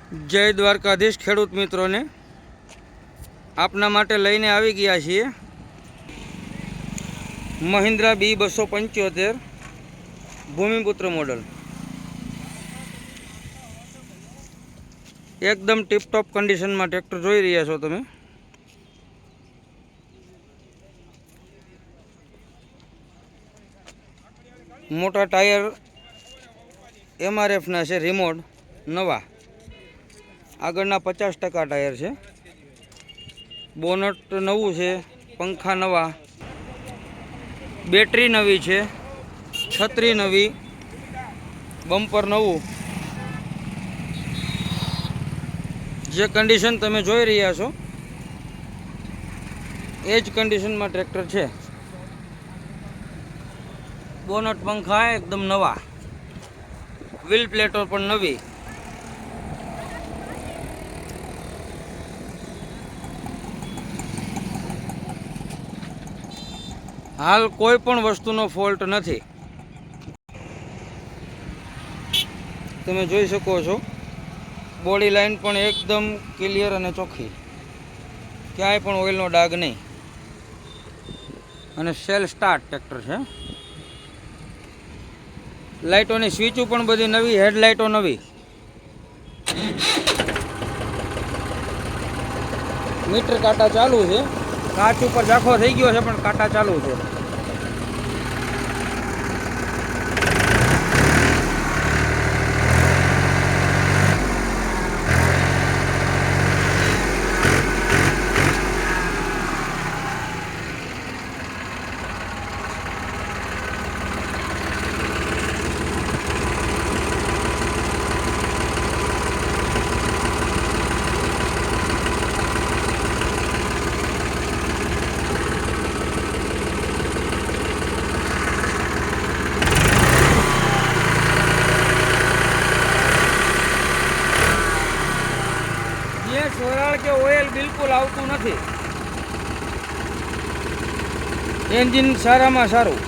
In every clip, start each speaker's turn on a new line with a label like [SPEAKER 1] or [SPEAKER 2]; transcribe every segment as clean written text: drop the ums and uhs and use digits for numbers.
[SPEAKER 1] જય દ્વારકાધીશ ખેડૂત મિત્રોને આપના માટે લઈને આવી ગયા છીએ મહિન્દ્રા B275 ભૂમિપુત્ર મોડલ। એકદમ ટીપટોપ કન્ડિશનમાં ટ્રેક્ટર જોઈ રહ્યા છો તમે। મોટા ટાયર MRF ના છે, રિમોટ નવા, આગળના 50% ટાયર છે, બોનટ નવું છે, પંખા નવા, બેટરી નવી છે, છત્રી નવી, બમ્પર નવું। જે કન્ડિશન તમે જોઈ રહ્યા છો એ જ કન્ડિશનમાં ટ્રેક્ટર છે। બોનટ પંખા એકદમ નવા, વ્હીલ પ્લેટો પણ નવી। હાલ કોઈ પણ વસ્તુનો ફોલ્ટ નથી, તમે જોઈ શકો છો। બોડી લાઈન પણ એકદમ ક્લિયર અને ચોખ્ખી, ક્યાંય પણ ઓઇલનો ડાઘ નહીં, અને સેલ સ્ટાર્ટ ટ્રેક્ટર છે। લાઇટોની સ્વિચો પણ બધી નવી, હેડલાઇટો નવી, મીટર કાંટા ચાલુ છે। કાચ ઉપર ઝાંખો થઈ ગયો છે પણ કાંટા ચાલુ છે। સોરાળ કે ઓઇલ બિલકુલ આવતું નથી, એન્જિન સારામાં સારું,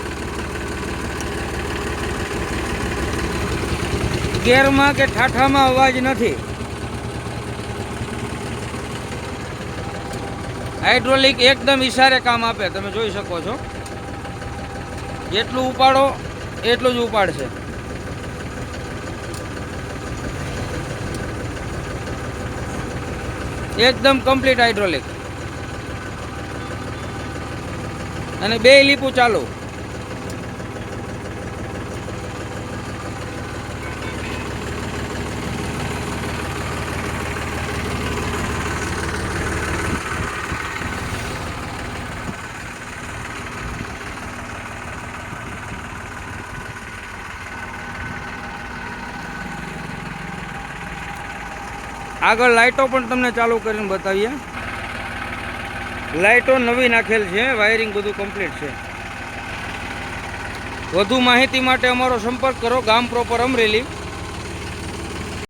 [SPEAKER 1] ગેરમાં કે ઠાઠામાં અવાજ નથી, હાઇડ્રોલિક એકદમ ઈશારે કામ આપે, તમે જોઈ શકો છો। જેટલું ઉપાડો એટલું જ ઉપાડશે। એકદમ કમ્પ્લીટ હાઇડ્રોલિક, અને બે લીપું ચાલુ। આગળ લાઇટો પણ તમને ચાલુ કરીને બતાવીએ। લાઇટો નવી નાખેલ છે, વાયરિંગ બધું કમ્પ્લીટ છે। વધુ માહિતી માટે અમારો સંપર્ક કરો, ગામ પ્રોપર અમરેલી,